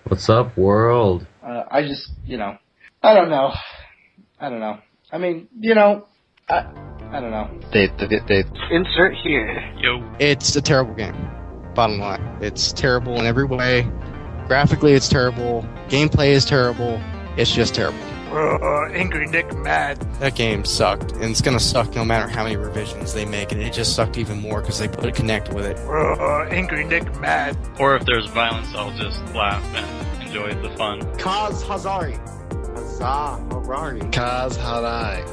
What's up, world? I just, I don't know. I mean, I don't know. They Insert here. Yo. It's a terrible game. Bottom line. It's terrible in every way. Graphically, it's terrible. Gameplay is terrible. It's just terrible. Angry Nick mad. That game sucked, and it's gonna suck no matter how many revisions they make, and it just sucked even more because they put a Kinect with it. Angry Nick mad. Or if there's violence, I'll just laugh and enjoy the fun. Kaz Hazari. Kaz Harai.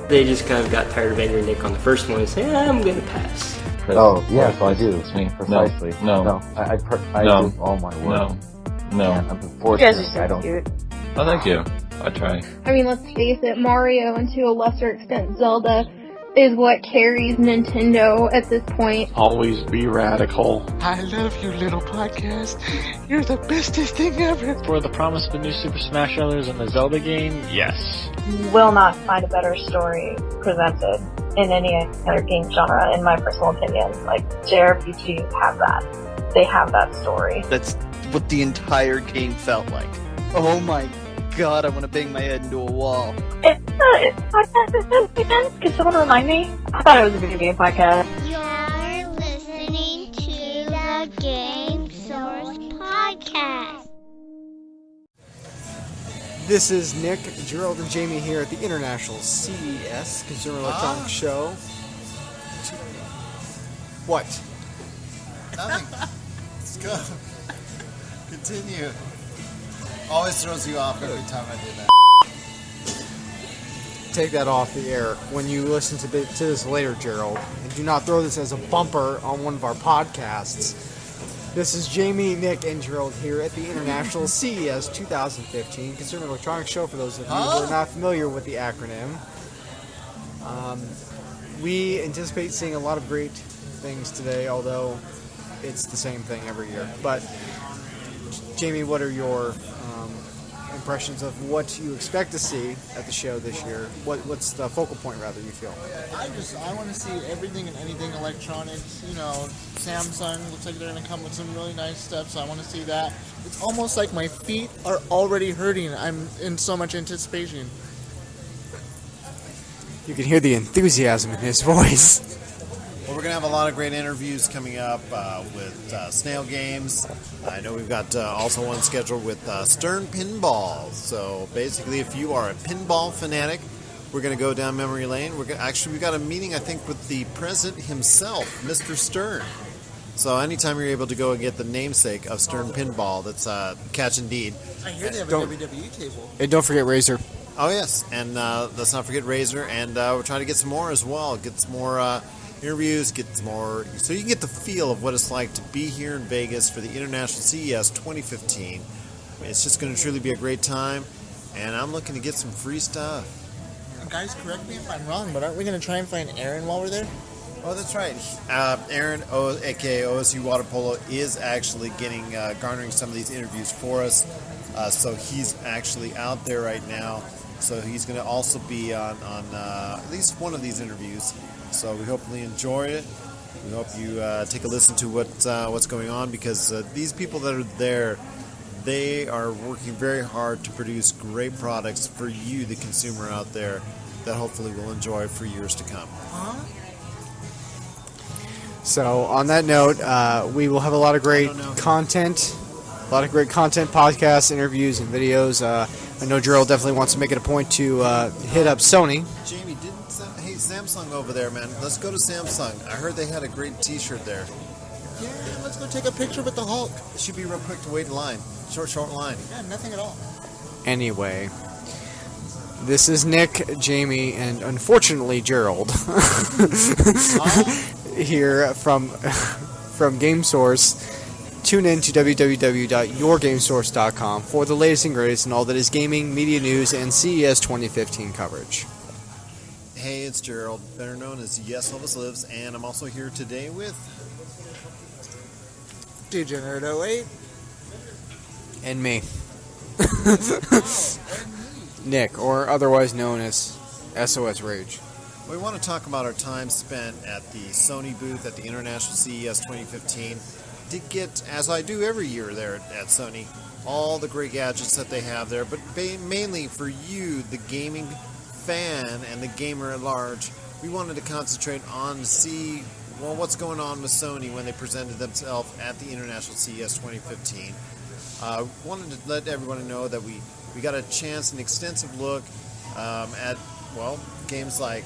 They just kind of got tired of Angry Nick on the first one and said, I'm going to pass. Oh, yes, I do. It's me, precisely. No. I No. do all my work. No. And You guys are unfortunately, so I don't. cute. Oh, thank you. I try. I mean, let's face it, Mario and to a lesser extent Zelda is what carries Nintendo at this point. Always be radical. I love you, little podcast. You're the bestest thing ever. For the promise of the new Super Smash Bros. And the Zelda game, yes. You will not find a better story presented in any other game genre, in my personal opinion. Like, JRPGs have that. They have that story. That's what the entire game felt like. Oh my god, I want to bang my head into a wall. It's podcast again? Can someone remind me? I thought it was a video game podcast. You're listening to the Game Source Podcast. This is Nick, Gerald, and Jamie here at the International CES Consumer Electronics Show. What? Nothing. Let's go. Continue. Always throws you off every time I do that. Take that off the air when you listen to this later, Gerald. And do not throw this as a bumper on one of our podcasts. This is Jamie, Nick, and Gerald here at the International CES 2015 Consumer Electronics Show, for those of you who are not familiar with the acronym. We anticipate seeing a lot of great things today, although it's the same thing every year. But, Jamie, what are your impressions of what you expect to see at the show this year? What's the focal point, rather, you feel? I want to see everything and anything electronics. Samsung looks like they're going to come with some really nice stuff, so I want to see that. It's almost like my feet are already hurting. I'm in so much anticipation. You can hear the enthusiasm in his voice. Well, we're going to have a lot of great interviews coming up with Snail Games. I know we've got also one scheduled with Stern Pinball. So basically, if you are a pinball fanatic, we're going to go down memory lane. We've got a meeting, I think, with the president himself, Mr. Stern. So anytime you're able to go and get the namesake of Stern Pinball, that's catch indeed. I hear they have a WWE table. And don't forget Razer. Oh, yes. And let's not forget Razer. And we're trying to get some more as well. Get some more interviews, get some more, so you can get the feel of what it's like to be here in Vegas for the International CES 2015. It's just going to truly be a great time, and I'm looking to get some free stuff. Guys, correct me if I'm wrong, but aren't we going to try and find Aaron while we're there? Oh, that's right. Aaron, aka OSU Water Polo, is actually garnering some of these interviews for us. So he's actually out there right now. So he's going to also be on at least one of these interviews. So we hope you enjoy it. We hope you take a listen to what's going on, because these people that are there, they are working very hard to produce great products for you, the consumer out there, that hopefully will enjoy for years to come. So on that note, we will have a lot of great content. Podcasts, interviews, and videos. I know Gerald definitely wants to make it a point to hit up Sony. Jamie, hey, Samsung over there, man. Let's go to Samsung. I heard they had a great T-shirt there. Yeah, let's go take a picture with the Hulk. It should be real quick to wait in line. Short line. Yeah, nothing at all. Anyway, this is Nick, Jamie, and unfortunately Gerald here from GameSource. Tune in to www.yourgamesource.com for the latest and greatest in all that is gaming, media news, and CES 2015 coverage. Hey, it's Gerald, better known as Yes Elvis Lives, and I'm also here today with Degenerate08 and me. Nick, or otherwise known as SOS Rage. We want to talk about our time spent at the Sony booth at the International CES 2015. did get, as I do every year there at Sony, all the great gadgets that they have there, but mainly for you, the gaming fan and the gamer at large, we wanted to concentrate on see what's going on with Sony when they presented themselves at the International CES 2015. Wanted to let everyone know that we got a chance, an extensive look at, well, games like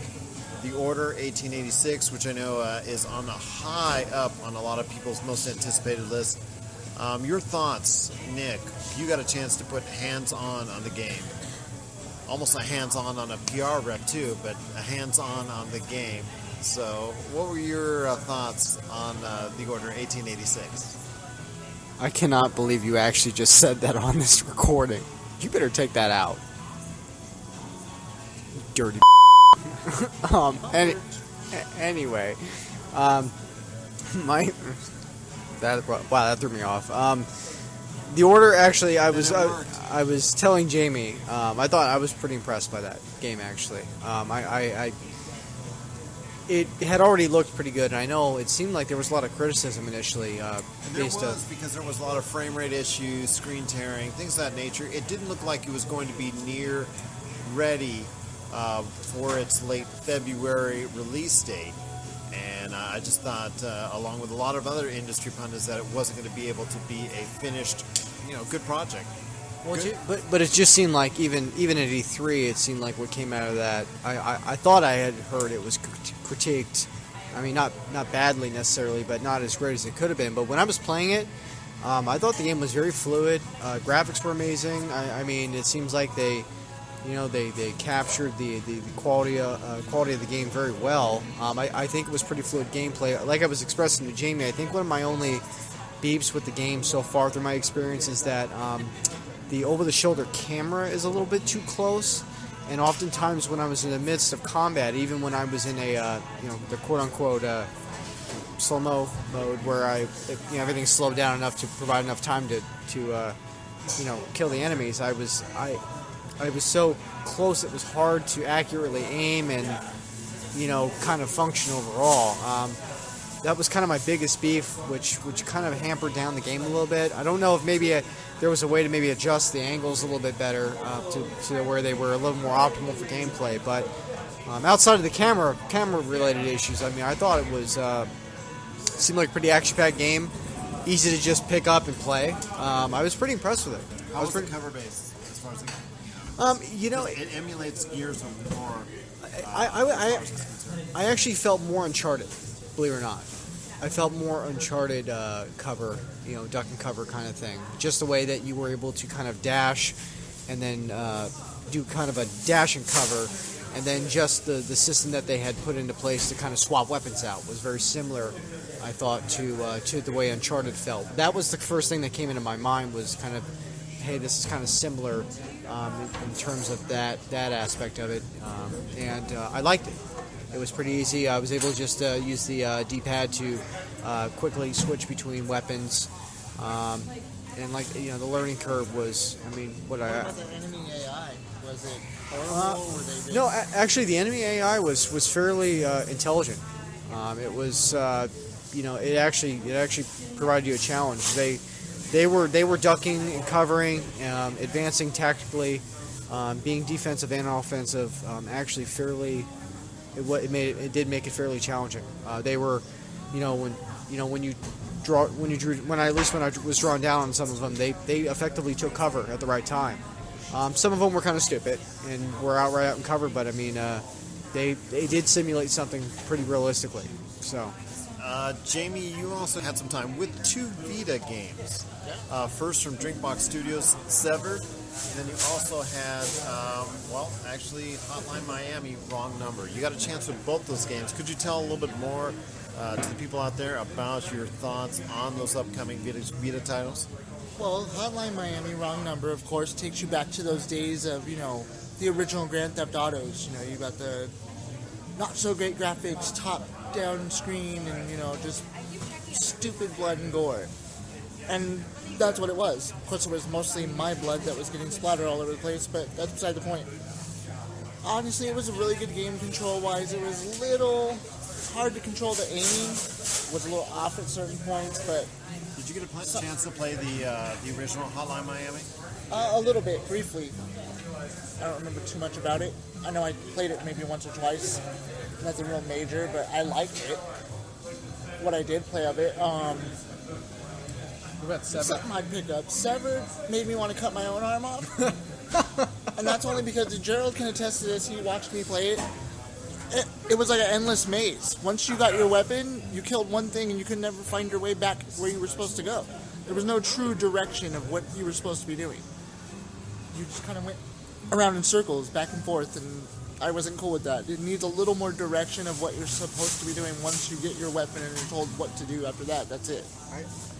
The Order 1886, which I know is on the high up on a lot of people's most anticipated list. Your thoughts, Nick? You got a chance to put hands-on the game. Almost a hands-on a PR rep too, but a hands-on the game. So, what were your thoughts on The Order 1886? I cannot believe you actually just said that on this recording. You better take that out. Dirty. Anyway, that threw me off. The Order, actually, I was telling Jamie, I thought I was pretty impressed by that game, actually. It had already looked pretty good, and I know it seemed like there was a lot of criticism initially. Because there was a lot of frame rate issues, screen tearing, things of that nature. It didn't look like it was going to be near ready for its late February release date. And I just thought, along with a lot of other industry pundits, that it wasn't going to be able to be a finished, good project. Well, but it just seemed like even at E3, it seemed like what came out of that. I thought I had heard it was critiqued. I mean, not badly necessarily, but not as great as it could have been. But when I was playing it, I thought the game was very fluid. Graphics were amazing. I mean, it seems like they captured the quality of the game very well. I think it was pretty fluid gameplay. Like I was expressing to Jamie, I think one of my only beefs with the game so far through my experience is that the over-the-shoulder camera is a little bit too close, and oftentimes when I was in the midst of combat, even when I was in a the quote-unquote slow-mo mode where everything's slowed down enough to provide enough time to kill the enemies, I was so close it was hard to accurately aim and kind of function overall. That was kind of my biggest beef, which kind of hampered down the game a little bit. I don't know if maybe there was a way to maybe adjust the angles a little bit better to where they were a little more optimal for gameplay. But outside of the camera-related issues, I mean, I thought it was seemed like a pretty action-packed game, easy to just pick up and play. I was pretty impressed with it. How was the cover base as far as the game? It emulates Gears of War. I actually felt more Uncharted, believe it or not. I felt more Uncharted cover, duck and cover kind of thing. Just the way that you were able to kind of dash and then do kind of a dash and cover, and then just the system that they had put into place to kind of swap weapons out was very similar, I thought, to the way Uncharted felt. That was the first thing that came into my mind, was kind of, hey, this is kind of similar in terms of that aspect of it, and I liked it. It was pretty easy. I was able to just use the D-pad to quickly switch between weapons, and the learning curve was. I mean, what about the enemy AI? Was it horrible? No, actually, the enemy AI was fairly intelligent. It was, it actually provided you a challenge. They were ducking and covering, advancing tactically, being defensive and offensive. Actually, fairly. It did make it fairly challenging. They were, when I was drawn down on some of them, they effectively took cover at the right time. Some of them were kind of stupid and were outright out in cover, but I mean, they did simulate something pretty realistically. So. Jamie, you also had some time with 2 Vita games. First from Drinkbox Studios, Severed. And then you also had, Hotline Miami, Wrong Number. You got a chance with both those games. Could you tell a little bit more to the people out there about your thoughts on those upcoming Vita titles? Well, Hotline Miami, Wrong Number, of course, takes you back to those days of, the original Grand Theft Autos. You got the not-so-great graphics, top-down screen, and, just stupid blood and gore. And that's what it was. Of course, it was mostly my blood that was getting splattered all over the place, but that's beside the point. Honestly, it was a really good game control-wise. It was a little hard to control. The aiming was a little off at certain points, but Did you get a chance to play the original Hotline Miami? A little bit, briefly. I don't remember too much about it. I know I played it maybe once or twice. Nothing real major, but I liked it. What I did play of it. What about Severed? Something I'd pick up. Severed made me want to cut my own arm off. And that's only because Gerald can attest to this. He watched me play it. It was like an endless maze. Once you got your weapon, you killed one thing and you could never find your way back where you were supposed to go. There was no true direction of what you were supposed to be doing. You just kind of went around in circles, back and forth, and I wasn't cool with that. It needs a little more direction of what you're supposed to be doing once you get your weapon and you're told what to do after that. That's it.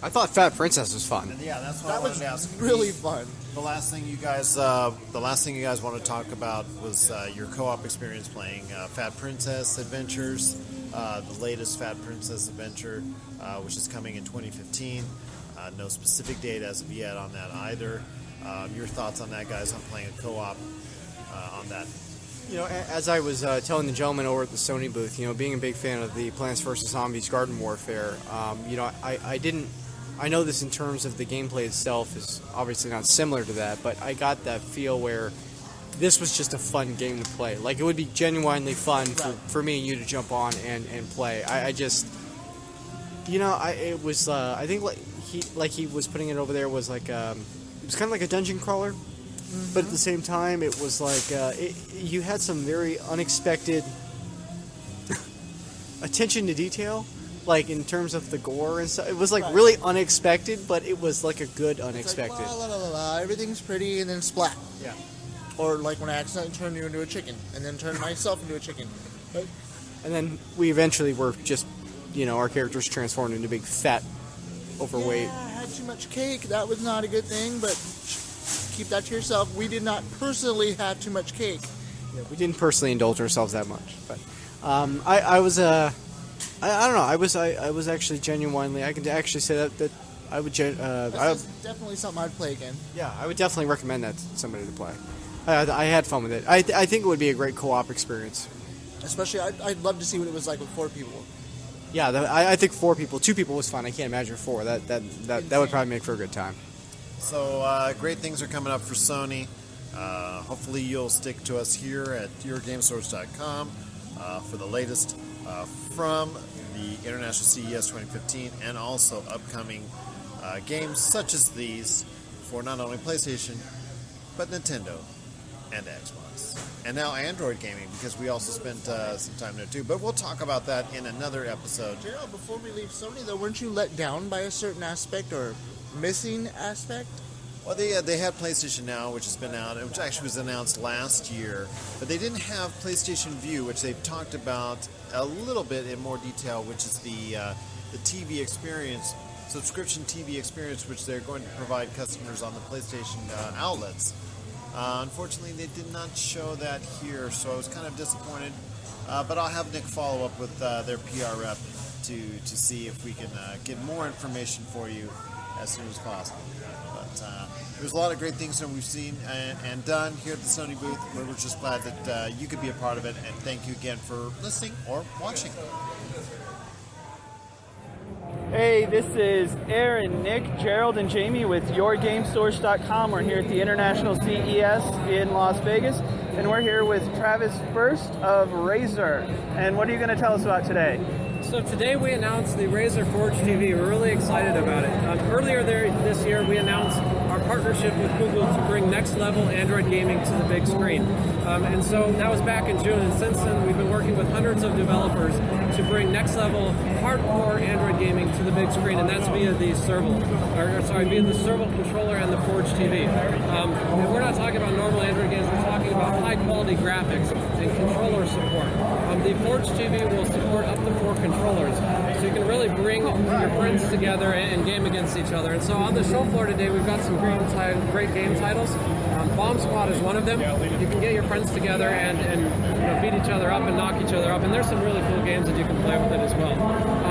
I thought Fat Princess was fun. Yeah, that's what That I wanted was to ask. really fun. The last thing you guys want to talk about was your co-op experience playing Fat Princess Adventures, the latest Fat Princess adventure, which is coming in 2015. No specific date as of yet on that either. Your thoughts on that, guys, on playing a co-op on that? As I was telling the gentleman over at the Sony booth, being a big fan of the Plants vs. Zombies Garden Warfare, I know this in terms of the gameplay itself is obviously not similar to that, but I got that feel where this was just a fun game to play. Like, it would be genuinely fun for me and you to jump on and play. I think he was putting it over there was like, it was kind of like a dungeon crawler. But at the same time, it was like you had some very unexpected attention to detail, like in terms of the gore and stuff. It was like really unexpected, but it was like a good unexpected. It's like, la, la, la, la, everything's pretty, and then splat. Yeah. Or like when I accidentally turned you into a chicken, and then turned myself into a chicken. But, and then we eventually were just, our characters transformed into big, fat, overweight. Yeah, I had too much cake. That was not a good thing, but keep that to yourself. We did not personally have too much cake. Yeah, we didn't personally indulge ourselves that much, but I was I don't know. I was actually genuinely. I can actually say that I would. That's definitely something I'd play again. Yeah, I would definitely recommend that to somebody to play. I had fun with it. I think it would be a great co-op experience. Especially, I'd love to see what it was like with 4 people. Yeah, I think 4 people. 2 people was fun. I can't imagine 4. That would probably make for a good time. So great things are coming up for Sony. Hopefully you'll stick to us here at yourgamesource.com for the latest from the International CES 2015 and also upcoming games such as these for not only PlayStation but Nintendo and Xbox. And now Android gaming, because we also spent some time there too. But we'll talk about that in another episode. Gerald, before we leave Sony though, weren't you let down by a certain aspect or missing aspect? Well, they had PlayStation Now, which has been out, which actually was announced last year, but they didn't have PlayStation View, which they've talked about a little bit in more detail, which is the TV experience, subscription TV experience, which they're going to provide customers on the PlayStation outlets. Unfortunately, they did not show that here, so I was kind of disappointed. But I'll have Nick follow up with their PR rep to see if we can get more information for you as soon as possible. But there's a lot of great things that we've seen and done here at the Sony booth. We're just glad that you could be a part of it, and thank you again for listening or watching. Hey, this is Aaron, Nick, Gerald, and Jamie with YourGameSource.com. We're here at the International CES in Las Vegas, and we're here with Travis First of Razer. And what are you going to tell us about today? So today we announced the Razer Forge TV. We're really excited about it. Earlier this year we announced our partnership with Google to bring next level Android gaming to the big screen. And so that was back in June, and since then we've been working with hundreds of developers to bring next level hardcore Android gaming to the big screen, and that's via the via the Serval controller and the Forge TV. And we're not talking about normal Android games, we're talking about high quality graphics and controller support. The Forge TV will support up to 4 controllers, so you can really bring your friends together and game against each other. And so on the show floor today, we've got some great game titles. Bomb Squad is one of them. You can get your friends together and beat each other up and knock each other up, and there's some really cool games that you can play with it as well.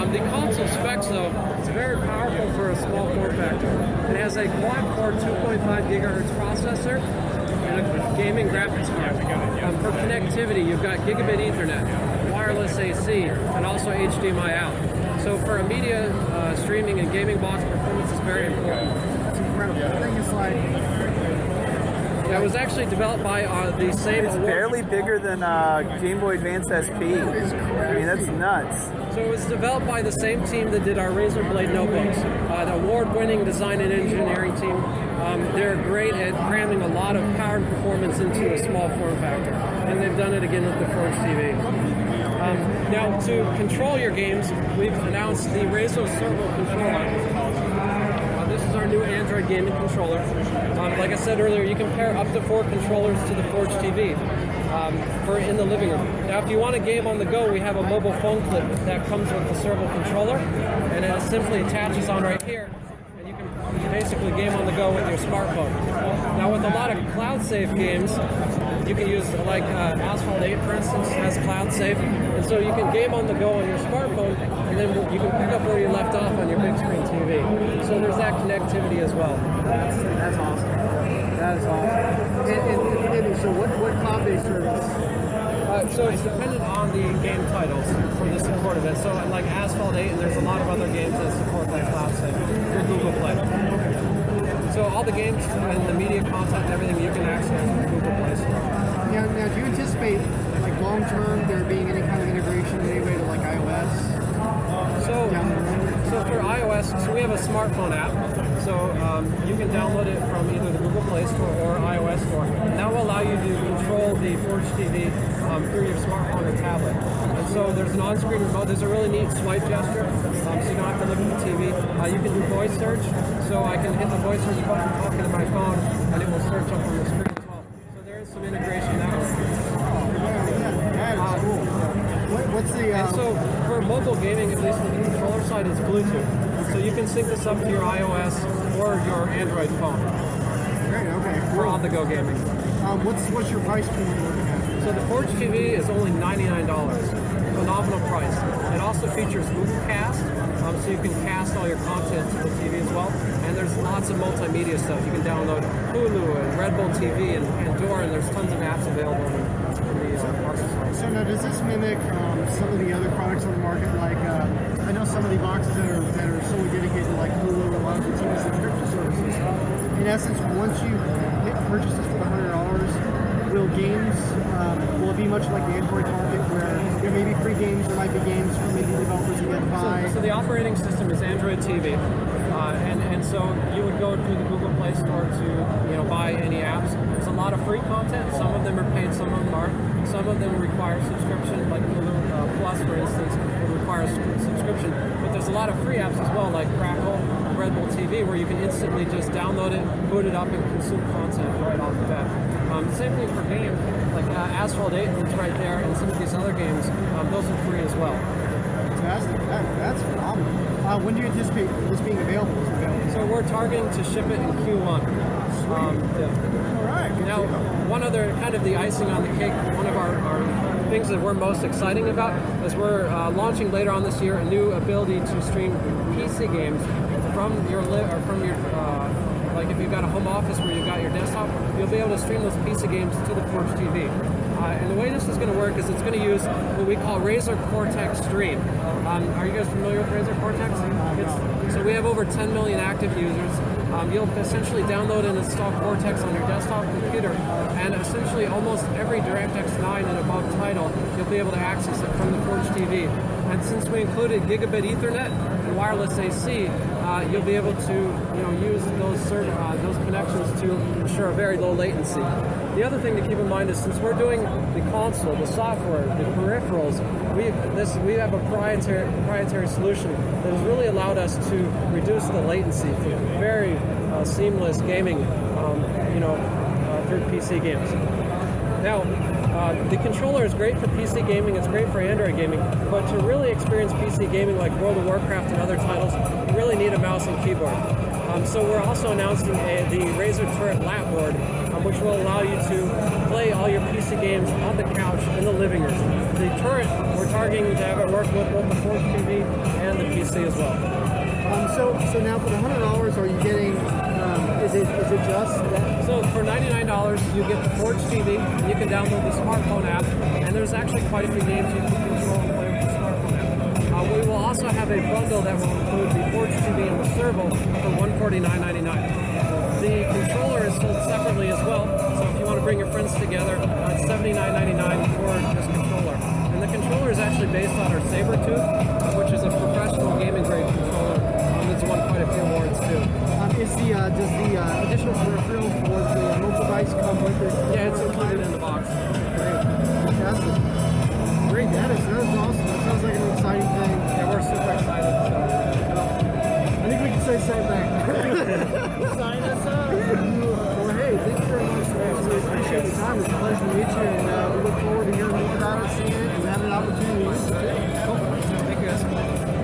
The console specs, though, it's very powerful for a small form factor. It has a quad-core 2.5 gigahertz processor and a gaming graphics card. For connectivity, you've got gigabit Ethernet, wireless AC, and also HDMI out. So for a media streaming and gaming box, performance is very important. It's incredible. The thing is like, Yeah, it was actually developed by the same. It's barely bigger than Game Boy Advance SP. I mean, that's nuts. So it was developed by the same team that did our Razor Blade notebooks, the award-winning design and engineering team. They're great at cramming a lot of power and performance into a small form factor, and they've done it again with the Forge TV. Now, to control your games, we've announced the Razor Servo controller. This is our new Android gaming controller. Like I said earlier, you can pair up to 4 controllers to the Forge TV for in the living room. Now, if you want a game on the go, we have a mobile phone clip that comes with the Servo controller, and it simply attaches on right here, and you can basically game on the go with your smartphone. Now, with a lot of cloud save games, you can use like Asphalt 8, for instance, has cloud save, and so you can game on the go on your smartphone, and then you can pick up where you left off on your big screen TV. So there's that connectivity as well. that's awesome. That is awesome. And so what cloud-based service? So it's dependent on the game titles for the support of it. So like Asphalt 8, and there's a lot of other games that support that cloud save through Google Play. So all the games and the media content and everything you can access through Google Play Store. Now, do you anticipate, like long-term, there being any kind of integration in any way to like iOS? So for iOS, so we have a smartphone app. So you can download it from either the Google Play Store or iOS Store. And that will allow you to control the Forge TV through your smartphone or tablet. And so there's an on-screen remote. There's a really neat swipe gesture, so you don't have to look at the TV. You can do voice search. So I can hit the voice search button, talking to my phone, and it will search up on the screen as well. So there is some integration that way. That is cool. What's the... And so for mobile gaming, at least on the controller side, it's Bluetooth. So you can sync this up to your iOS or your Android phone. Great, okay. For on-the-go gaming. What's your price point you're looking at? So the Forge TV is only $99. Phenomenal price. It also features Google Cast, so you can cast all your content to the TV as well. And there's lots of multimedia stuff. You can download Hulu and Red Bull TV and Pandora, and there's tons of apps available in the market. So now, does this mimic some of the other products on the market? Like, I know some of the boxes that are solely dedicated to like Hulu and a lot of the TV subscription services. In essence, once you purchase this for $100, will games will it be much like the Android market, where there may be free games, there might be games from indie developers you get to buy? So the operating system is Android TV, and so you would go to the Google Play Store to buy any apps. There's a lot of free content. Some of them are paid, some of them aren't. Some of them require subscription, like Hulu Plus, for instance, will require a subscription. But there's a lot of free apps as well, like Crackle, Red Bull TV, where you can instantly just download it, boot it up, and consume content right off the bat. Same thing for games, like Asphalt 8 is right there, and some of these other games, those are free as well. Fantastic. That's phenomenal. When do you anticipate this being available? So we're targeting to ship it in Q1. All right. Now, one other kind of the icing on the cake, one of our things that we're most exciting about is we're launching later on this year a new ability to stream PC games from your like if you've got a home office where you've got your desktop, you'll be able to stream those PC games to the Forge TV. And the way this is going to work is it's going to use what we call Razer Cortex Stream. Are you guys familiar with Razer Cortex? So we have over 10 million active users. You'll essentially download and install Cortex on your desktop computer, and essentially almost every DirectX 9 and above title, you'll be able to access it from the Forge TV. And since we included gigabit Ethernet and wireless AC, you'll be able to use those connections to ensure a very low latency. The other thing to keep in mind is since we're doing the console, the software, the peripherals, we have a proprietary solution that has really allowed us to reduce the latency for very seamless gaming, through PC games. Now, the controller is great for PC gaming, it's great for Android gaming, but to really experience PC gaming like World of Warcraft and other titles, you really need a mouse and keyboard. So we're also announcing the Razer Turret lap board, which will allow you to play all your PC games on the couch in the living room. The Turret, we're targeting to have it work with both the Forge TV and the PC as well. So now for the $100, are you getting? Is it just that? So for $99, you get the Forge TV. You can download the smartphone app, and there's actually quite a few games you can control and play with the smartphone app. we will also have a bundle that will include the Forge TV and the Servo for $149.99. The controller is sold separately as well, so if you want to bring your friends together, it's $79.99 for this controller. And the controller is actually based on our Sabertooth, which is a professional gaming grade controller that's won quite a few awards too. Does the additional peripheral for the mobile device come with it? Yeah, it's included in the box. Great. Fantastic. Great, that is awesome. That sounds like an exciting thing. Yeah, we're super excited. So. I think we can say same thing. Sign us up. Well, hey, thank you very much. We appreciate your time. It's a pleasure to meet you, and we look forward to hearing more about it, seeing it, and having an opportunity to use it. Cool. Thank you, guys.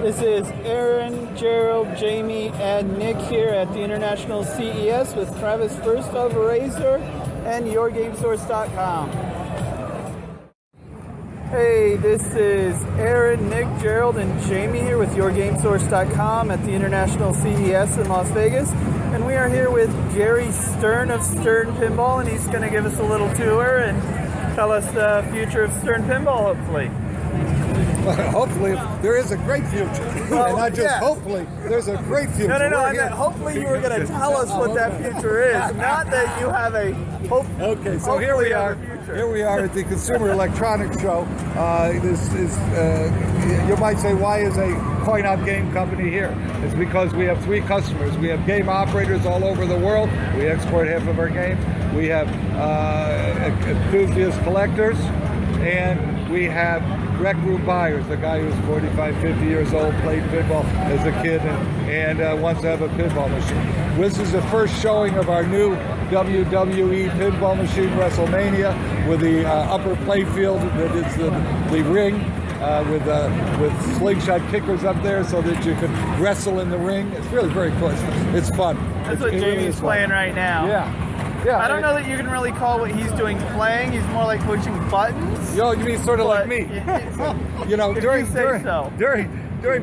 This is Aaron, Gerald, Jamie, and Nick here at the International CES with Travis First of Razor and YourGameSource.com. Hey, this is Aaron, Nick, Gerald, and Jamie here with YourGameSource.com at the International CES in Las Vegas. And we are here with Gary Stern of Stern Pinball, and he's going to give us a little tour and tell us the future of Stern Pinball, hopefully. Well, hopefully, there is a great future. Well, and not just yeah. hopefully, there's a great future. No, I We're meant here. hopefully you were going to tell us what that future is. Not that you have a hope. Okay, so here we are. Here we are at the Consumer Electronics Show. This is, you might say, why is a coin-op game company here? It's because we have three customers. We have game operators all over the world. We export half of our games. We have enthusiast collectors, and we have rec room buyers, the guy who's 45, 50 years old, played pinball as a kid and wants to have a pinball machine. This is the first showing of our new WWE pinball machine, WrestleMania, with the upper playfield that is the ring with slingshot kickers up there so that you can wrestle in the ring. It's really very cool. It's fun. That's what Jamie's playing right now. Yeah, I don't know that you can really call what he's doing playing. He's more like pushing buttons. You mean sort of like me? You know, during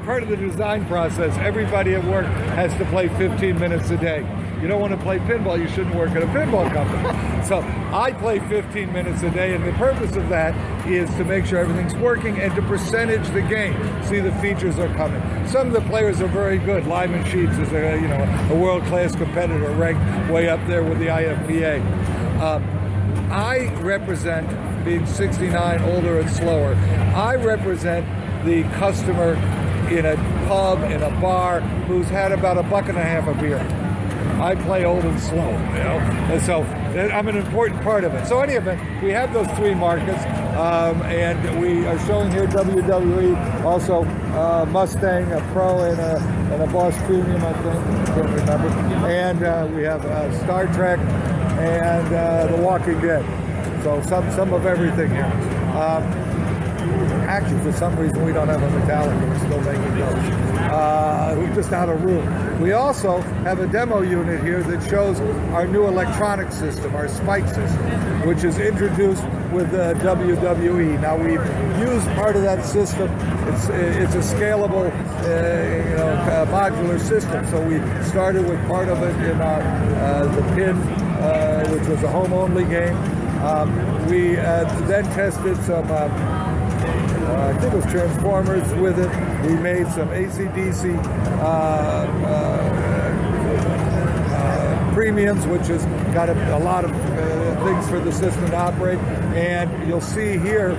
part of the design process, everybody at work has to play 15 minutes a day. You don't want to play pinball, you shouldn't work at a pinball company. So I play 15 minutes a day, and the purpose of that is to make sure everything's working and to percentage the game. See, the features are coming. Some of the players are very good. Lyman Sheets is a world-class competitor, ranked way up there with the IFPA. I represent, being 69, older and slower, I represent the customer in a pub, in a bar, who's had about $1.50 a beer. I play old and slow, and so I'm an important part of it. So any event, we have those three markets, and we are showing here WWE, also Mustang, a Pro, and a Boss Premium, I think, I can't remember. And we have Star Trek and The Walking Dead. So some of everything here. Actually, for some reason, we don't have a Metallica. We're still making those. We're just out of room. We also have a demo unit here that shows our new electronic system, our Spike system, which is introduced with WWE. Now, we've used part of that system. It's a scalable, modular system. So we started with part of it in the PIN, which was a home-only game. We then tested some... I think it was Transformers with it. We made some AC/DC premiums, which has got a lot of things for the system to operate. And you'll see here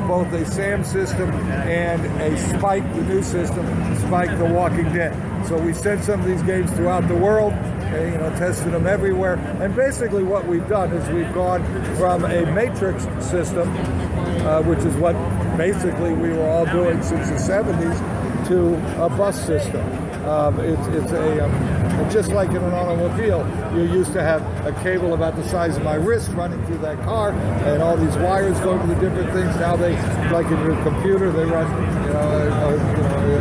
both a SAM system and a Spike, the new system, Spike The Walking Dead. So we sent some of these games throughout the world, tested them everywhere. And basically what we've done is we've gone from a matrix system, which is what basically we were all doing since the 70s, to a bus system. It's just like in an automobile, you used to have a cable about the size of my wrist running through that car, and all these wires going to the different things. Now they, like in your computer, they run,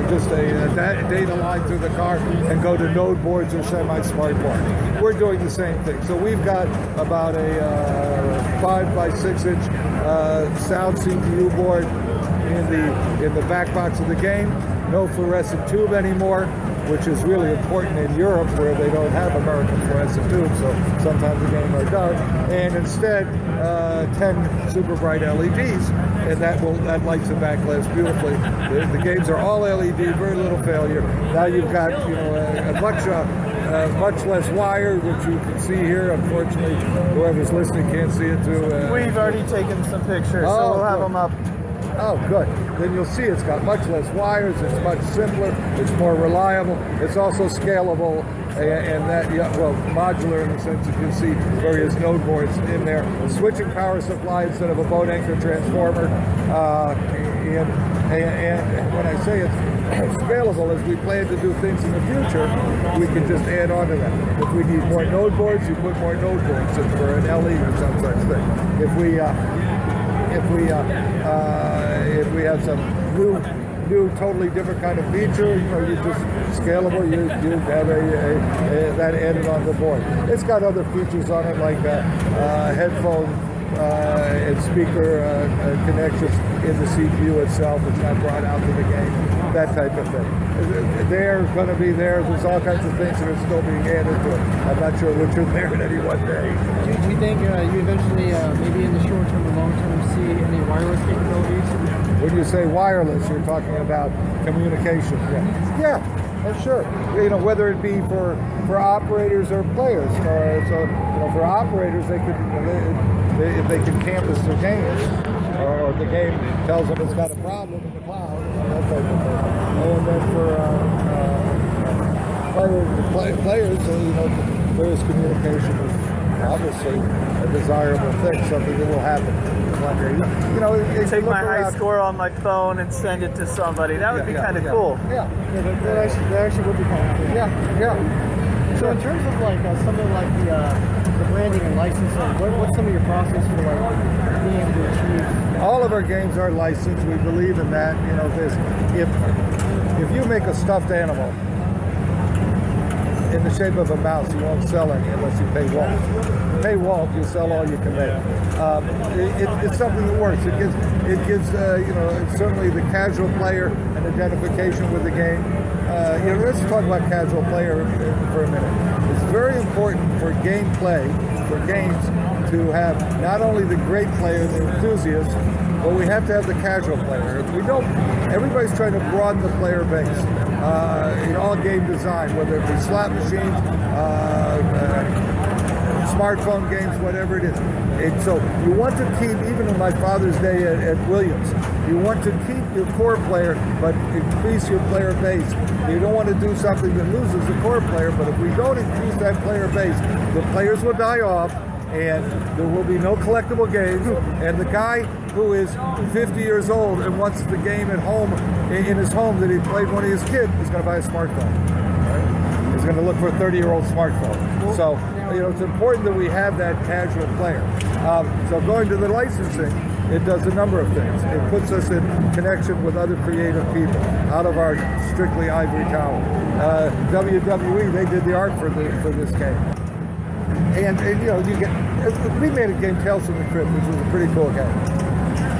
just a data line through the car and go to node boards or semi-smart boards. We're doing the same thing. So we've got about a 5 by 6 inch sound CPU board in the back box of the game. No fluorescent tube anymore. which is really important in Europe where they don't have American fluorescent tubes, so sometimes the games are dark. And instead, 10 super bright LEDs, and that lights the backglass beautifully. The games are all LED, very little failure. Now you've got much less wire, which you can see here. Unfortunately, whoever's listening can't see it through. We've already taken some pictures, so we'll have them up. Oh, good. Then you'll see it's got much less wires. It's much simpler. It's more reliable. It's also scalable, and that modular in the sense you can see various node boards in there. Switching power supply instead of a boat anchor transformer. And when I say it's scalable, as we plan to do things in the future, we can just add on to that. If we need more node boards, you put more node boards in for an LE or some such thing. If we have some new, totally different kind of feature, you just scalable. You have that added on the board. It's got other features on it like headphone and speaker connections in the CPU itself. It's not brought out to the game. That type of thing. They're going to be there. There's all kinds of things that are still being added to it. I'm not sure which are there at any one day. Do you think you eventually, maybe in the short term or long term, see any wireless capabilities? When you say wireless, you're talking about communication. Yeah, for sure. Whether it be for operators or players. For operators, they could, if they can canvas their games, or the game tells them it's got a problem in the cloud, that type of thing. And then for players, various communication is obviously a desirable thing, something that will happen. Take my high score on my phone and send it to somebody. That would be kind of cool. Yeah, that actually would be kind of cool. Yeah. So in terms of something like the branding and licensing, what's some of your process for being able to achieve? All of our games are licensed. We believe in that. If you make a stuffed animal in the shape of a mouse, you won't sell any unless you pay Walt. You pay Walt, you sell all you can make. It's something that works. It gives certainly the casual player an identification with the game. Let's talk about casual player for a minute. It's very important for gameplay, for games, to have not only the great player, the enthusiast, but we have to have the casual player. If we don't, everybody's trying to broaden the player base in all game design, whether it be slot machines, smartphone games, whatever it is. And so you want to keep, even in my father's day at Williams, you want to keep your core player, but increase your player base. You don't want to do something that loses the core player, but if we don't increase that player base, the players will die off, and there will be no collectible games, and the guy who is 50 years old and wants the game at home, in his home that he played when he was a kid, is going to buy a smartphone. Right? He's going to look for a 30-year-old smartphone. So, it's important that we have that casual player. So going to the licensing, it does a number of things. It puts us in connection with other creative people out of our strictly ivory tower. WWE, they did the art for this game. And we made a game, Tales from the Crypt, which was a pretty cool game.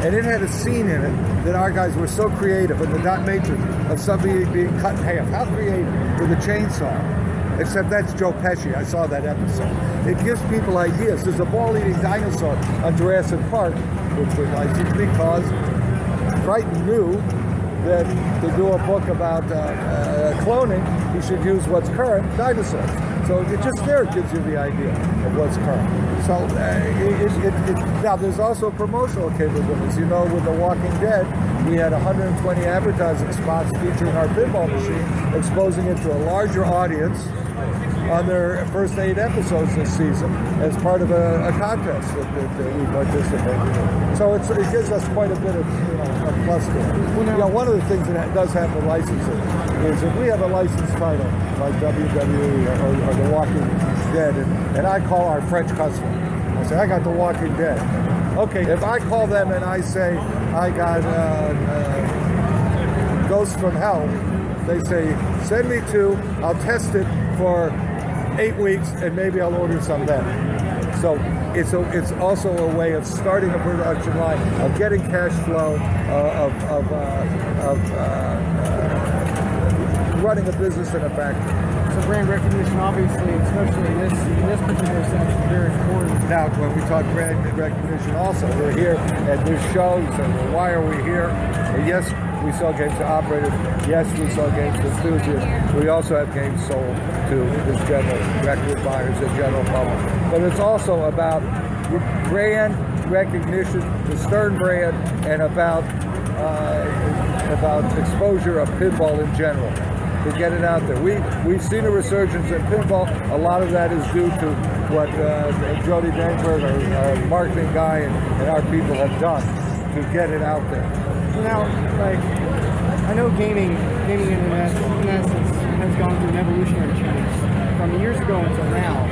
And it had a scene in it that our guys were so creative, in the dot matrix of somebody being cut in half. How creative, with a chainsaw. Except that's Joe Pesci. I saw that episode. It gives people ideas. There's a ball-eating dinosaur on Jurassic Park, which was licensed because Crichton knew that to do a book about cloning, he should use what's current, dinosaurs. So it just there gives you the idea of what's current. So now there's also promotional capabilities. With The Walking Dead, we had 120 advertising spots featuring our pinball machine, exposing it to a larger audience on their first 8 episodes this season as part of a contest that we participated in. So it gives us quite a bit of a plus to it. One of the things that does have with licensing is if we have a licensed title like WWE or The Walking Dead, and I call our French customer, I say, I got The Walking Dead. Okay, if I call them and I say, I got Ghost from Hell, they say, send me 2, I'll test it for 8 weeks, and maybe I'll order some then. So it's also a way of starting a production line, of getting cash flow, of running a business in a factory. So brand recognition, obviously, especially in this particular sense, is very important. Now, when we talk brand recognition also, we're here at this show, so why are we here? Well, yes, we sell games to operators. Yes, we sell games to enthusiasts. We also have games sold to the general record buyers, the general public. But it's also about brand recognition, the Stern brand, and about exposure of pinball in general, to get it out there. We've seen a resurgence in pinball. A lot of that is due to what Jody Dangberg, our marketing guy, and our people have done to get it out there. Now, like, I know gaming in essence has gone through an evolutionary change from years ago until now.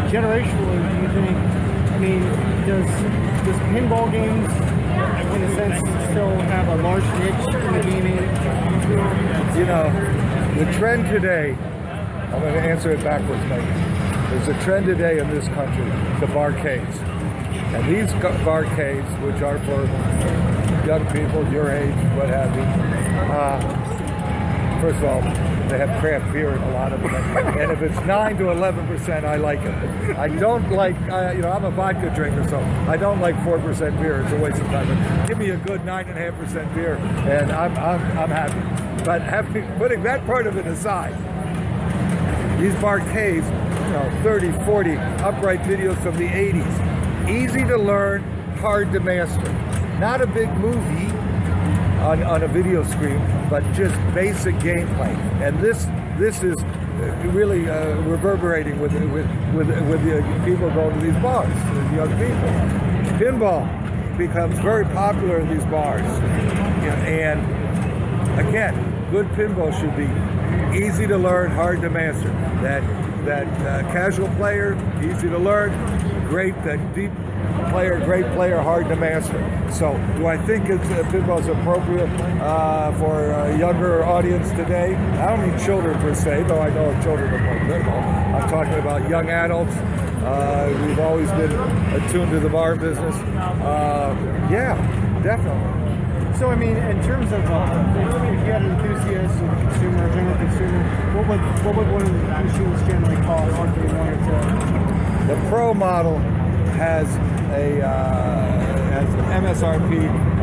Generationally, do you think, I mean, does pinball games, in a sense, still have a large niche in the gaming field? You know, the trend today, I'm going to answer it backwards, maybe. There's a trend today in this country, the barcades. And these barcades, which are for young people, your age, what have you, first of all, they have craft beer in a lot of them. And if it's 9 to 11%, I like it. I don't like, I'm a vodka drinker, so I don't like 4% beer. It's a waste of time. But give me a good 9.5% beer, and I'm happy. But putting that part of it aside, these barcades, 30, 40 upright videos from the 80s, easy to learn, hard to master. Not a big movie on a video screen, but just basic gameplay. And this is really reverberating with the people going to these bars, the young people. Pinball becomes very popular in these bars, and again, good pinball should be easy to learn, hard to master. That casual player, easy to learn, great. That deep player, great player, hard to master. So, do I think pinball is appropriate for a younger audience today? I don't mean children per se, though I know children that play pinball. I'm talking about young adults. We've always been attuned to the bar business. Yeah, definitely. So, I mean, in terms of if you had an enthusiast or a consumer, a general consumer, what would one of the machines generally cost if they wanted to? The Pro model has an MSRP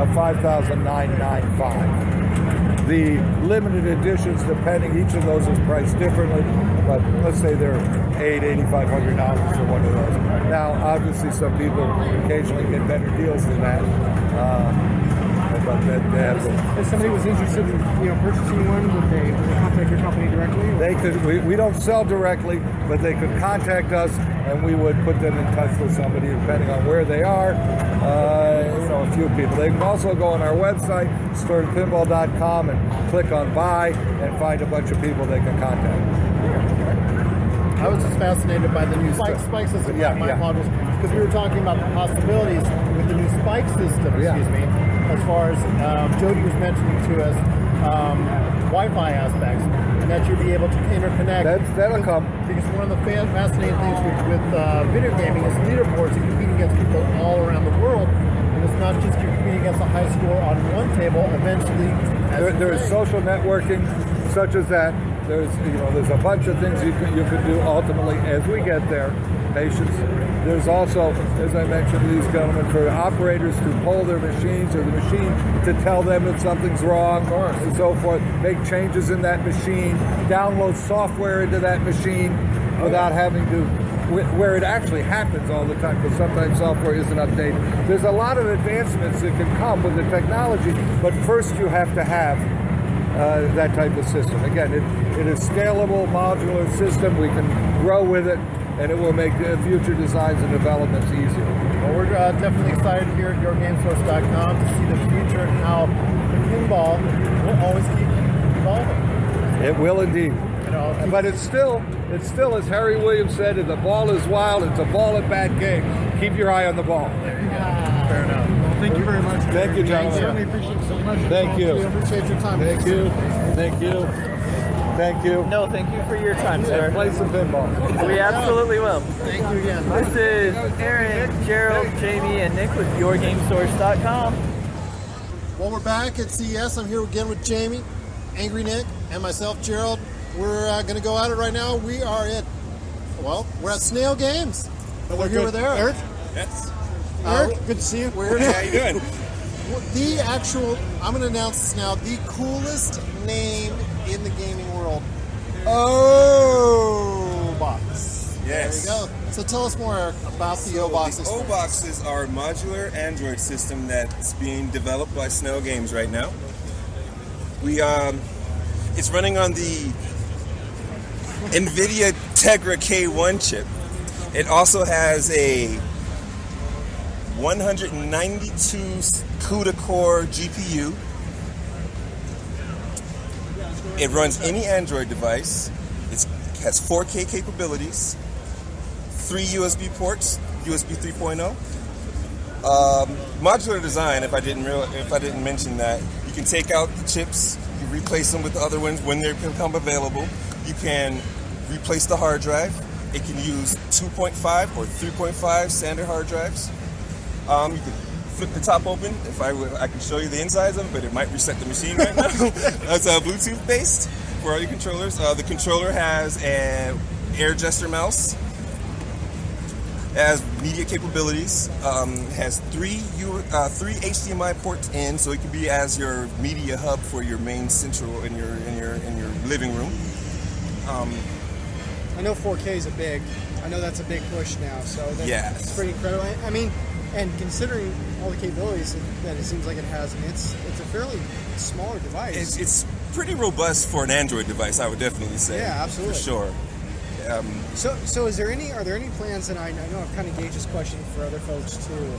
of $5,995. The limited editions, depending, each of those is priced differently, but let's say they're $8,500 for one of those. Now, obviously, some people occasionally get better deals than that. But if somebody was interested in purchasing one, would they contact your company directly? Or? They could. We don't sell directly, but they could contact us, and we would put them in touch with somebody depending on where they are. A few people. They can also go on our website, sternpinball.com, and click on buy and find a bunch of people they can contact. I was just fascinated by the new spike system. My models, because we were talking about the possibilities with the new spike system. Excuse me. As far as Jody was mentioning to us, Wi-Fi aspects, and that you'll be able to interconnect. That'll come. Because one of the fascinating things with video gaming is leaderboards. You compete against people all around the world, and it's not just you're competing against a high score on one table. Eventually, there is social networking, such as that. There's a bunch of things you can do ultimately as we get there. Patience. There's also, as I mentioned to these gentlemen, for operators to pull their machines or the machine to tell them if something's wrong and so forth, make changes in that machine, download software into that machine without having to, where it actually happens all the time, because sometimes software isn't updated. There's a lot of advancements that can come with the technology, but first you have to have that type of system. Again, it is scalable, modular system. We can grow with it, and it will make future designs and developments easier. Well, we're definitely excited here at YourGameSource.com to see the future and how the pinball will always keep evolving. It will indeed. But it's still, as Harry Williams said, if the ball is wild, it's a ball at bat game. Keep your eye on the ball. There you go. Fair enough. Thank you very much. Thank you, gentlemen. I certainly appreciate it so much. Thank you. We appreciate your time. Thank you. Thank you. Thank you. No, thank you for your time, sir. Play some pinball. We absolutely will. Thank you again. This is Aaron, Gerald, Jamie, and Nick with YourGameSource.com. Well, we're back at CES. I'm here again with Jamie, Angry Nick, and myself, Gerald. We're going to go at it right now. We're at Snail Games. But we're here with Eric. Yes. Eric, good to see you. We're here. How you doing? I'm going to announce this now, the coolest name in the gaming world. O-Box. Yes. There you go. So tell us more, Eric, about the O-Box. The O-Box is our modular Android system that's being developed by Snail Games right now. It's running on the NVIDIA Tegra K1 chip. It also has a 192 CUDA core GPU. It runs any Android device. It has 4K capabilities, 3 USB ports, USB 3.0. Modular design. If I didn't mention that, you can take out the chips, you replace them with the other ones when they become available. You can replace the hard drive. It can use 2.5 or 3.5 standard hard drives. You can flip the top open. I can show you the insides of it, but it might reset the machine right now. That's Bluetooth based for all your controllers. The controller has an air gesture mouse. It has media capabilities. Has three HDMI ports in, so it can be as your media hub for your main central in your living room. I know 4K is I know that's a big push now, so that's pretty incredible. I mean, and considering all the capabilities that it seems like it has, and it's a fairly smaller device. It's pretty robust for an Android device, I would definitely say. Yeah, absolutely. For sure. So are there any plans, and I know I've kind of gauged this question for other folks too.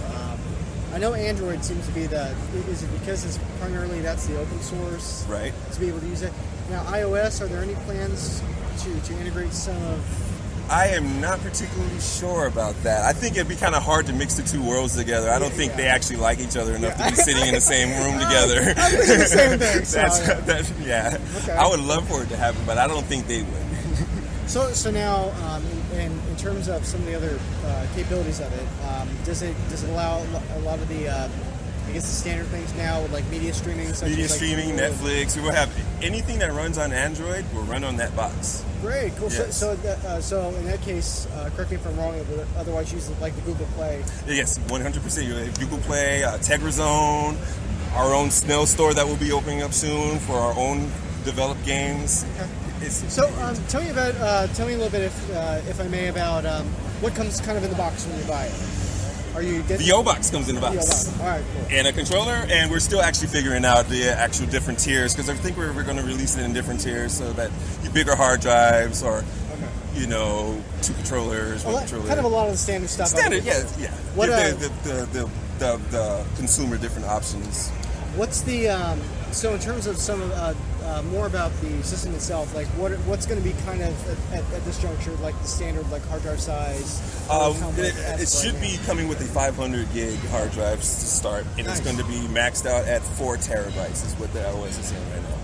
I know Android seems to be is it because it's primarily that's the open source, right? To be able to use it. Now iOS, are there any plans to integrate some of? I am not particularly sure about that. I think it'd be kind of hard to mix the two worlds together. I don't think they actually like each other enough to be sitting in the same room together. I'm thinking the same thing. Yeah. Okay. I would love for it to happen, but I don't think they would. So now, in terms of some of the other capabilities of it, does it allow a lot of the the standard things now with like media streaming? Media streaming, Netflix. We will have anything that runs on Android will run on that box. Great, cool. Yes. So in that case, correct me if I'm wrong, but otherwise use like the Google Play. Yes, 100%. You have Google Play, Tegra Zone, our own Snail store that will be opening up soon for our own developed games. Okay. So tell me a little bit, if I may, about what comes kind of in the box when you buy it. The O-Box comes in the box. The O-Box. All right, cool. And a controller, and we're still actually figuring out the actual different tiers, because I think we're going to release it in different tiers so that your bigger hard drives or, 2 controllers, 1 controller. Kind of a lot of the standard stuff. Standard, yeah. What the consumer different options. What's the so in terms of some of more about the system itself, like what's going to be kind of at this juncture, like the standard like hard drive size? It should be coming with a 500 gig hard drive to start, and it's going to be maxed out at 4 terabytes is what the OS is saying right now.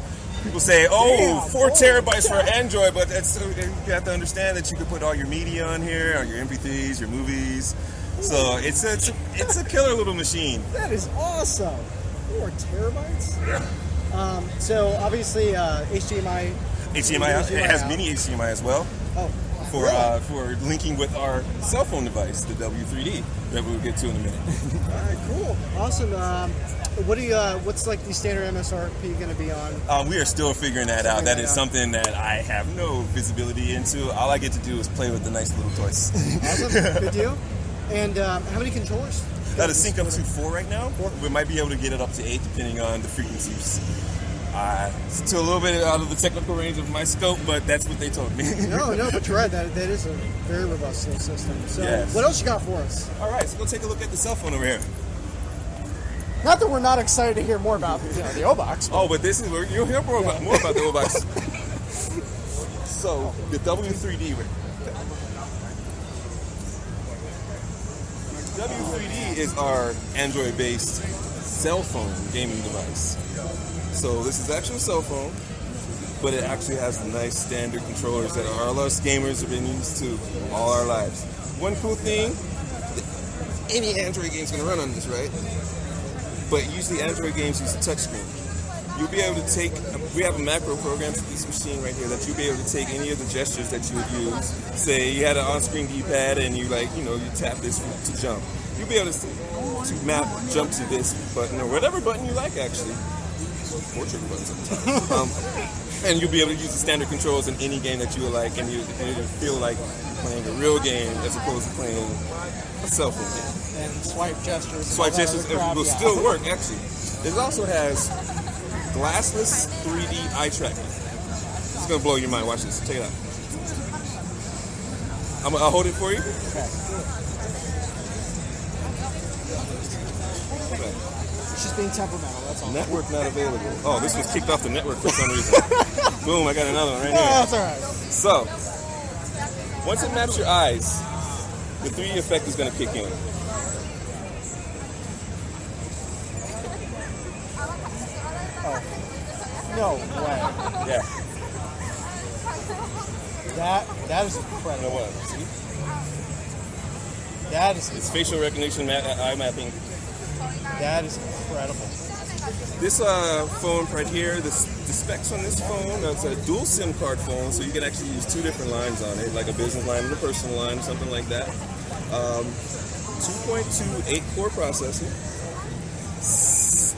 People say, 4 terabytes for Android, but you have to understand that you can put all your media on here, all your MP3s, your movies. So it's a killer little machine. That is awesome. 4 terabytes? So obviously HDMI. It has mini HDMI as well. Oh. For linking with our cell phone device, the W3D, that we'll get to in a minute. All right, cool, awesome. What's like the standard MSRP going to be on? We are still figuring that out. That is something that I have no visibility into. All I get to do is play with the nice little toys. Awesome, good deal. And how many controllers? That is sync up to 4 right now. 4? We might be able to get it up to 8 depending on the frequencies. It's still a little bit out of the technical range of my scope, but that's what they told me. No, but you're right. That is a very robust system. So yes. What else you got for us? All right, so go take a look at the cell phone over here. Not that we're not excited to hear more about the O-Box. But this is where you'll hear more about the O-Box. So the W3D. W3D is our Android-based cell phone gaming device. So this is actually a cell phone, but it actually has the nice standard controllers that all us gamers have been used to all our lives. One cool thing, any Android game is going to run on this, right? But usually Android games use a touchscreen. you'll be able to take, we have a macro program to this machine right here that you'll be able to take any of the gestures that you would use. Say you had an on-screen D-pad and you you tap this to jump. You'll be able to map jump to this button or whatever button you like actually. Or trigger buttons sometimes. And you'll be able to use the standard controls in any game that you would like, and you'll feel like you're playing a real game as opposed to playing a cell phone game. And swipe gestures. Swipe gestures will still work, actually. It also has glassless 3D eye tracking. It's going to blow your mind. Watch this. Check it out. I'll hold it for you. Okay. It's just being temperamental, that's all. Network not available. Oh, this was kicked off the network for some reason. Boom, I got another one right here. That's alright. So, once it maps your eyes, the 3D effect is going to kick in. Oh. No way. Yeah. That is incredible. What? See? That is It's facial recognition eye mapping. That is incredible. This phone right here, the specs on this phone, it's a dual SIM card phone, so you can actually use 2 different lines on it, like a business line and a personal line, something like that. 2.2 8-core processor,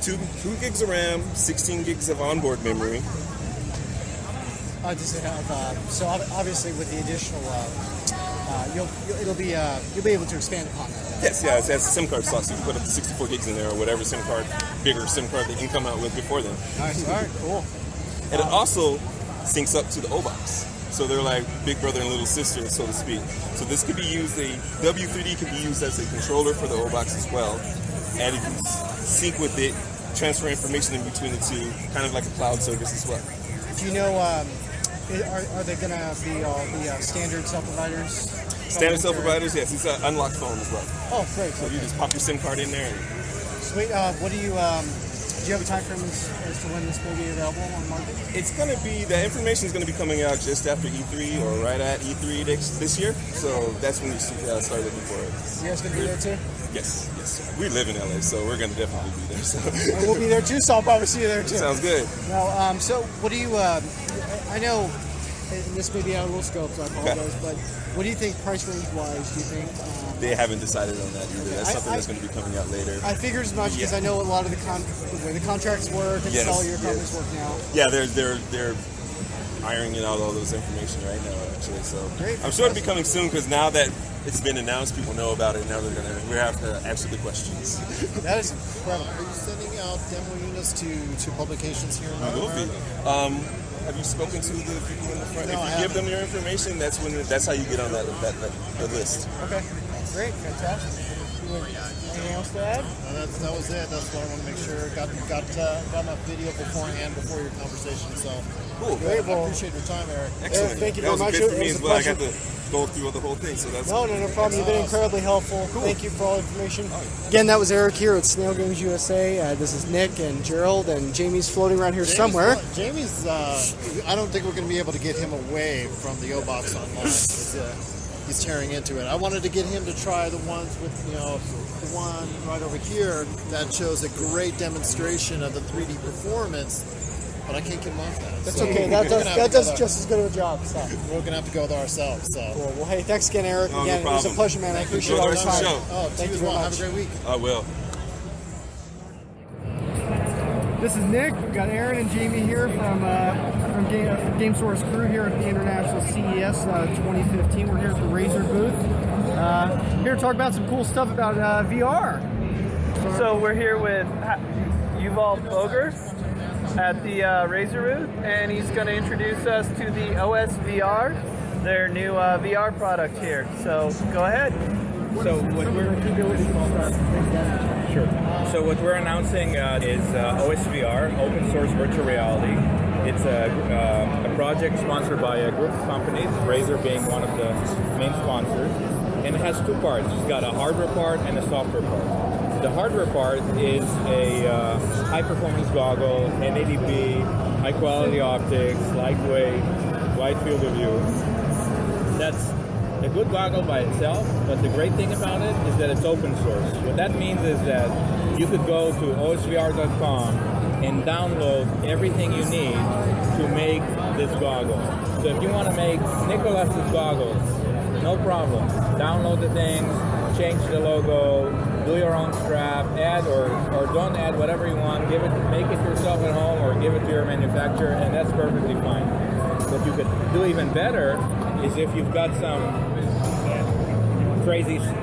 2 gigs of RAM, 16 gigs of onboard memory. Does it have? So obviously, with the additional, you'll be able to expand upon that. Yes, yeah, it has SIM card slots. So you can put up to 64 gigs in there, or whatever bigger SIM card they can come out with before then. Nice, all right, cool. And it also syncs up to the O-Box. So they're like big brother and little sister, so to speak. So this could be used, W3D can be used as a controller for the O-Box as well. And you can sync with it, transfer information in between the two, kind of like a cloud service as well. Do you know, are they going to be all the standard cell providers? Standard cell providers, yes. It's an unlocked phone as well. Oh, great. So you just pop your SIM card in there. Sweet. What do you have a time frame as to when this will be available on the market? It's going to be, the information is going to be coming out just after E3 or right at E3 this year. So that's when you start looking for it. You guys going to be there too? Yes. We live in LA, so we're going to definitely be there. So. And we'll be there too, so I'll probably see you there too. Sounds good. Now, so what do you, I know, and this may be out of little scope, so I apologize, but what do you think price range wise? Do you think they haven't decided on that either? That's something that's going to be coming out later. I figured as much because I know a lot of the way the contracts work and all your contracts work now. Yeah, they're ironing out all those information right now, actually. So great, I'm sure it'll be coming soon because now that it's been announced, people know about it. Now we have to answer the questions. That is incredible. Are you sending out demo units to publications here in North We will be. Have you spoken to the people in the front? No, if you give them your information, that's how you get on the list. Okay, great, fantastic. Anything else to add? No, that was it. That's what I want to make sure. Got enough video beforehand before your conversation. So cool. Great. I appreciate your time, Eric. Excellent. Thank you very much. That was good for me as well. I got to go through the whole thing. So that's no problem. You've been incredibly helpful. Cool. Thank you for all the information. Again, that was Eric here at Snail Games USA. This is Nick and Gerald, and Jamie's floating around here somewhere. Jamie's. I don't think we're going to be able to get him away from the O-Box online. He's tearing into it. I wanted to get him to try the ones with, the one right over here that shows a great demonstration of the 3D performance, but I can't get him off that. That's okay. That does just as good of a job. So. We're going to have to go with ourselves. So. Cool. Well, hey, thanks again, Eric. No, again, no it was a pleasure, man. I appreciate all the time. Thank you very much. Have a great week. I will. This is Nick. We've got Aaron and Jamie here from Game Source crew here at the International CES 2015. We're here at the Razer booth. Here to talk about some cool stuff about VR. So we're here with Yuval Boger at the Razer booth, and he's going to introduce us to the OS VR, their new VR product here. So go ahead. So what we're announcing is OSVR, Open Source Virtual Reality. It's a project sponsored by a group of companies, Razer being one of the main sponsors, and it has 2 parts. It's got a hardware part and a software part. The hardware part is a high-performance goggle, NADP, high-quality optics, lightweight, wide field of view. That's a good goggle by itself, but the great thing about it is that it's open source. What that means is that you could go to osvr.com and download everything you need to make this goggle. So if you want to make Nicholas's goggles, no problem. Download the things, change the logo, do your own strap, add or don't add whatever you want, make it yourself at home or give it to your manufacturer, and that's perfectly fine. What you could do even better is if you've got some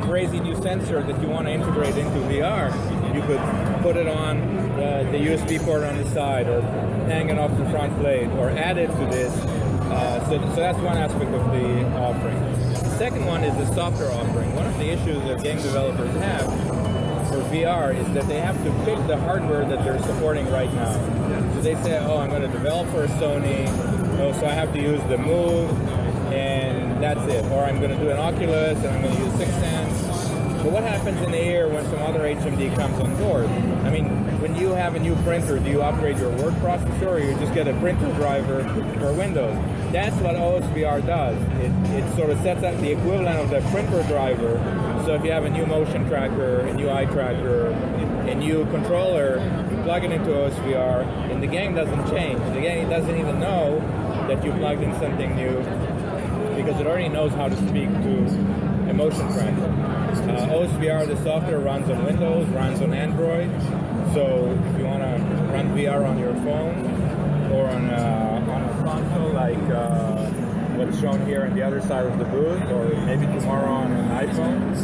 crazy new sensor that you want to integrate into VR, you could put it on the USB port on the side or hang it off the front plate or add it to this. So that's one aspect of the offering. The second one is the software offering. One of the issues that game developers have for VR is that they have to pick the hardware that they're supporting right now. So they say, oh, I'm going to develop for Sony, so I have to use the Move, and that's it. Or I'm going to do an Oculus, and I'm going to use 6 Sense. But what happens in the year when some other HMD comes on board? I mean, when you have a new printer, do you upgrade your word processor, or you just get a printer driver for Windows? That's what OSVR does. It sort of sets up the equivalent of the printer driver. So if you have a new motion tracker, a new eye tracker, a new controller, you plug it into OSVR, and the game doesn't change. The game doesn't even know that you plugged in something new because it already knows how to speak to a motion tracker. OSVR, the software, runs on Windows, runs on Android. So if you want to run VR on your phone or on a console like what's shown here on the other side of the booth, or maybe tomorrow on an iPhone,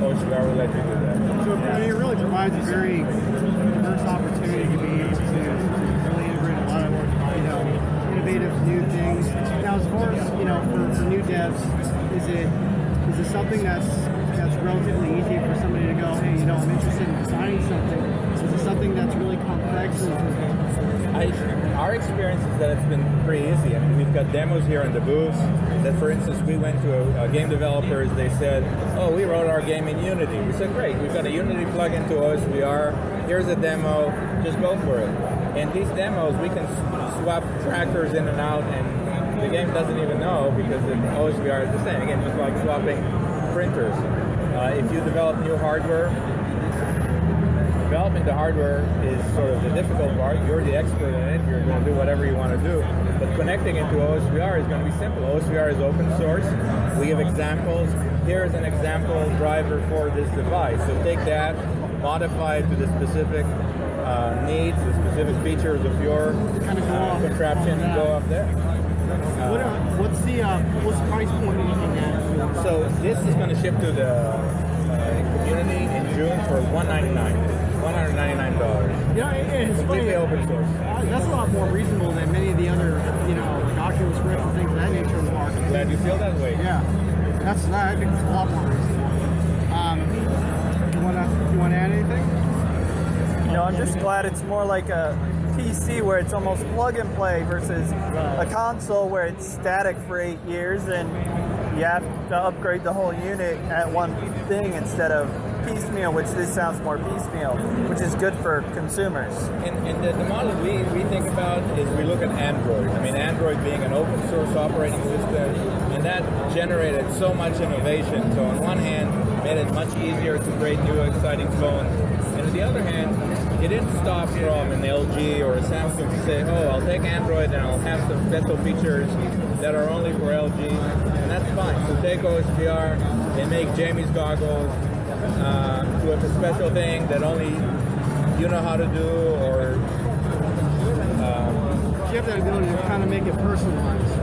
OSVR will let you do that. So it really provides a very diverse opportunity to be able to really integrate a lot of innovative new things. Now, as far as for new devs, is it something that's relatively easy for somebody to go, hey, I'm interested in designing something? Is it something that's really complex? Our experience is that it's been pretty easy. I mean, we've got demos here in the booth that, for instance, we went to a game developers. They said, oh, we wrote our game in Unity. We said, great, we've got a Unity plugin to OSVR. Here's a demo. Just go for it. And these demos, we can swap trackers in and out, and the game doesn't even know because OSVR is the same. Again, just like swapping printers. If you develop new hardware, developing the hardware is sort of the difficult part. You're the expert in it. You're going to do whatever you want to do. But connecting it to OSVR is going to be simple. OSVR is open source. We give examples. Here's an example driver for this device. So take that, modify it to the specific needs, the specific features of your contraption, and go off there. What's the price point you're looking at? So this is going to ship to the community in June for $199. It's completely funny. open source. That's a lot more reasonable than many of the other, like Oculus Rift and things of that nature in the market. Glad you feel that way. Yeah, I think it's a lot more reasonable. You want to add anything? I'm just glad it's more like a PC where it's almost plug and play versus a console where it's static for 8 years and you have to upgrade the whole unit at one thing instead of piecemeal, which this sounds more piecemeal, which is good for consumers. And the model we think about is we look at Android. I mean, Android being an open source operating system, and that generated so much innovation. So on one hand, made it much easier to create new exciting phones. And on the other hand, it didn't stop from an LG or a Samsung to say, oh, I'll take Android and I'll have some special features that are only for LG, and that's fine. So take OSVR and make Jamie's goggles to a special thing that only you know how to do, or you have that ability to kind of make it personalized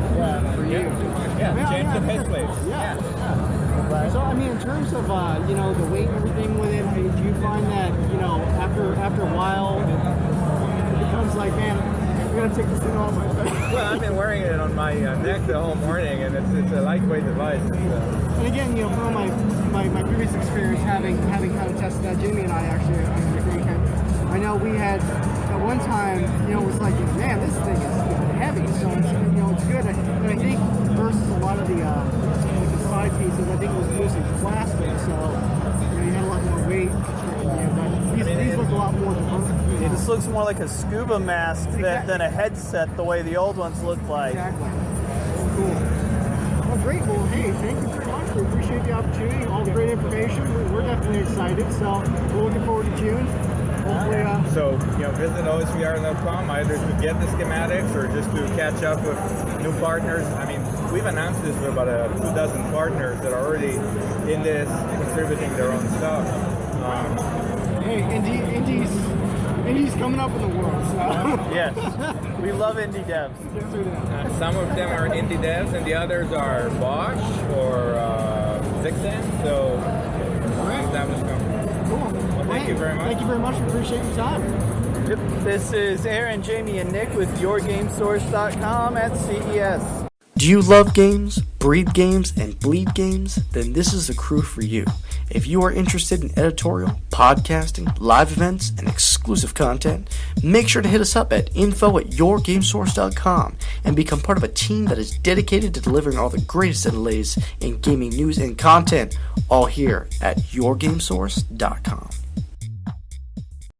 for you. Change the faceplate. So, I mean, in terms of, the weight and everything with it, do you find that, after a while, it becomes like, man, I'm going to take this thing off my face? Well, I've been wearing it on my neck the whole morning, and it's a lightweight device. And again, from my previous experience having kind of tested that, Jamie and I actually, I know we had, at one time, it was like, man, this thing is heavy, so it's good. And I think versus a lot of the side pieces, I think it was mostly plastic, so you had a lot more weight. But these look a lot more fun. This looks more like a scuba mask than a headset, the way the old ones looked like. Exactly. Cool. Well, great. Well, hey, thank you very much. We appreciate the opportunity, all the great information. We're definitely excited, so we're looking forward to June. hopefully. So, visit osvr.com either to get the schematics or just to catch up with new partners. I mean, we've announced this with about 24 partners that are already in this, contributing their own stuff. Hey, Indie's coming up in the world, so. Yes, we love indie devs. Some of them are indie devs, and the others are Bosch or Zixan. So, established companies. Cool. Well, thank you very much. Thank you very much. We appreciate your time. Yep. This is Aaron, Jamie, and Nick with YourGameSource.com at CES. Do you love games, breathe games, and bleed games? Then this is the crew for you. If you are interested in editorial, podcasting, live events, and exclusive content, make sure to hit us up at info@yourgamesource.com and become part of a team that is dedicated to delivering all the greatest and latest in gaming news and content, all here at yourgamesource.com.